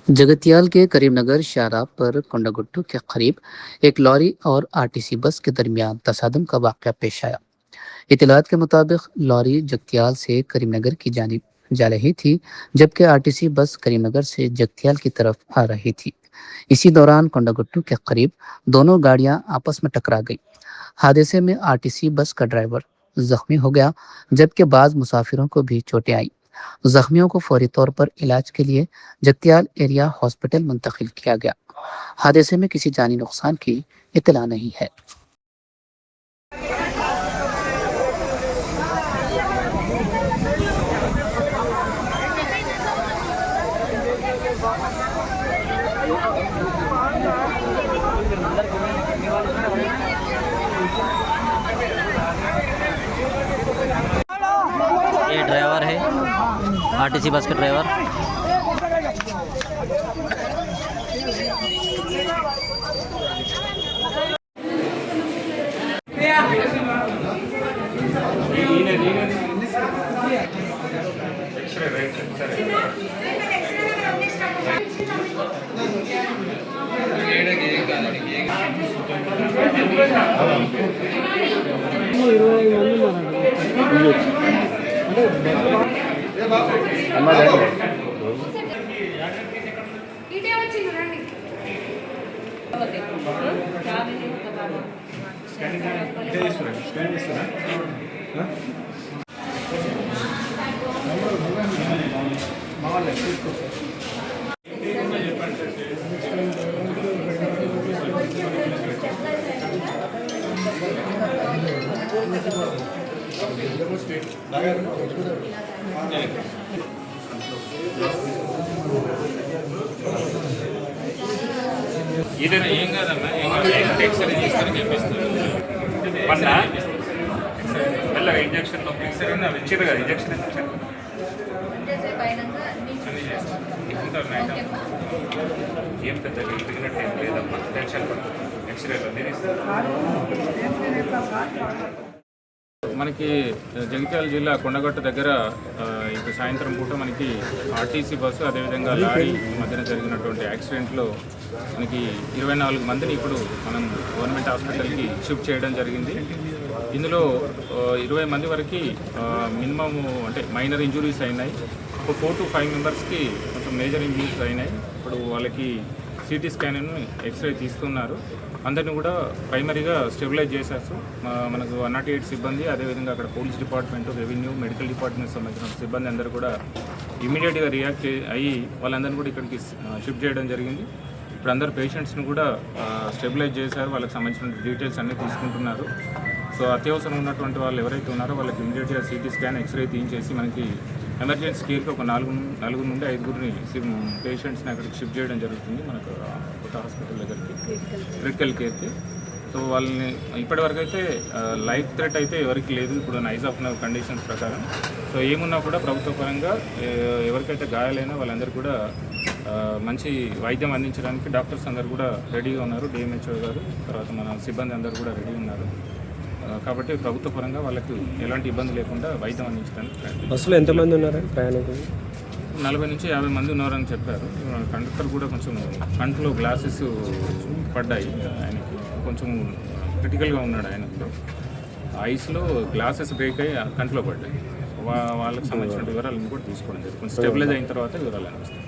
जगतियाल के करीमनगर शाहराह पर कोंडागुट्टू के करीब एक लॉरी और आरटीसी बस के दरमियान तसादम का वाक़या पेश आया। इतलात के मुताबिक लॉरी जगतियाल से करीमनगर की जानिब जा रही थी, जबकि आरटीसी बस करीमनगर से जगतियाल की तरफ आ रही थी। इसी दौरान कोंडागुट्टू के करीब दोनों गाड़ियां आपस में टकरा गई। हादसे में आरटीसी बस का ड्राइवर जख्मी हो गया, जबकि बाज मुसाफिरों को भी चोटें आई। जख्मियों को फौरी तौर पर इलाज के लिए जगतियाल एरिया हॉस्पिटल मुंतकिल किया गया। हादसे में किसी जानी नुकसान की इतला नहीं है। ये ड्राइवर है, आरटीसी बस का ड्राइवर। ఏదైనా ఏం కాదమ్మా, ఏం కాదు, ఎక్స్రే తీసుకొని చెప్పిస్తారు. మెల్లగా ఇంజక్షన్లో ఎక్స్రే ఇచ్చారు కదా, ఇంజక్షన్ ఇచ్చారు ఉంటారు నైట్. ఏం పెద్ద తిరిగినట్టు ఏం లేదమ్మా, టెన్షన్ పడుతుంది. ఎక్స్రేలో తీస్తారు. మనకి జగిత్యాల జిల్లా కొండగట్టు దగ్గర ఇప్పుడు సాయంత్రం పూట మనకి ఆర్టీసీ బస్సు అదేవిధంగా లారీ మధ్యన జరిగినటువంటి యాక్సిడెంట్లో మనకి 24 మందిని ఇప్పుడు మనం గవర్నమెంట్ హాస్పిటల్కి షిఫ్ట్ చేయడం జరిగింది. ఇందులో 20 మంది వరకు మినిమమ్ అంటే మైనర్ ఇంజురీస్ అయినాయి. ఒక 4 to 5 మెంబర్స్కి కొంచెం మేజర్ ఇంజురీస్ అయినాయి. ఇప్పుడు వాళ్ళకి సిటీ స్కాన్ ఎక్స్రే తీస్తున్నారు. అందరినీ కూడా ప్రైమరీగా స్టెబిలైజ్ చేసేస్తూ మనకు 108 సిబ్బంది, అదేవిధంగా అక్కడ police department, revenue, medical department సంబంధించిన సిబ్బంది అందరూ కూడా ఇమీడియట్గా రియాక్ట్ అయ్యి వాళ్ళందరినీ కూడా ఇక్కడికి షిఫ్ట్ చేయడం జరిగింది. ఇప్పుడు అందరు పేషెంట్స్ని కూడా స్టెబిలైజ్ చేశారు. వాళ్ళకి సంబంధించిన డీటెయిల్స్ అన్నీ తీసుకుంటున్నారు. సో అత్యవసరం ఉన్నటువంటి వాళ్ళు ఎవరైతే ఉన్నారో వాళ్ళకి ఇమీడియట్గా సిటీ స్కాన్, ఎక్స్రే తీయించేసి మనకి ఎమర్జెన్సీ కేర్కి ఒక 4 నుండి 5 పేషెంట్స్ని అక్కడికి షిఫ్ట్ చేయడం జరుగుతుంది మనకు కొత్త హాస్పిటల్ దగ్గరికి, క్రిటికల్ కేర్కి. సో వాళ్ళని ఇప్పటివరకు అయితే లైఫ్ థ్రెట్ అయితే ఎవరికి లేదు ఇప్పుడు నైజ్ ఆఫ్ కండిషన్స్ ప్రకారం. సో ఏమున్నా కూడా ప్రభుత్వ పరంగా ఎవరికైతే గాయాలైనా వాళ్ళందరూ కూడా మంచి వైద్యం అందించడానికి డాక్టర్స్ అందరూ కూడా రెడీగా ఉన్నారు. డిఎంహెచ్ఓ గారు, తర్వాత మన సిబ్బంది అందరూ కూడా రెడీ ఉన్నారు. కాబట్టి ప్రభుత్వ పరంగా వాళ్ళకి ఎలాంటి ఇబ్బంది లేకుండా వైద్యం అందించడానికి. బస్సులో ఎంతమంది ఉన్నారు ప్రయాణికులు? 40 నుంచి 50 మంది ఉన్నారని చెప్పారు. కండక్టర్ కూడా కొంచెం కంట్లో గ్లాసెస్ పడ్డాయి, ఆయనకి కొంచెం క్రిటికల్గా ఉన్నాడు. ఆయనకు ఐస్లో గ్లాసెస్ బ్రేక్ అయ్యి కంట్లో పడ్డాయి. వాళ్ళకి సంబంధించిన వివరాలను కూడా తీసుకోవడం జరిగింది. కొంచెం స్టెబిలైజ్ అయిన తర్వాత వివరాలు అనిపిస్తాయి.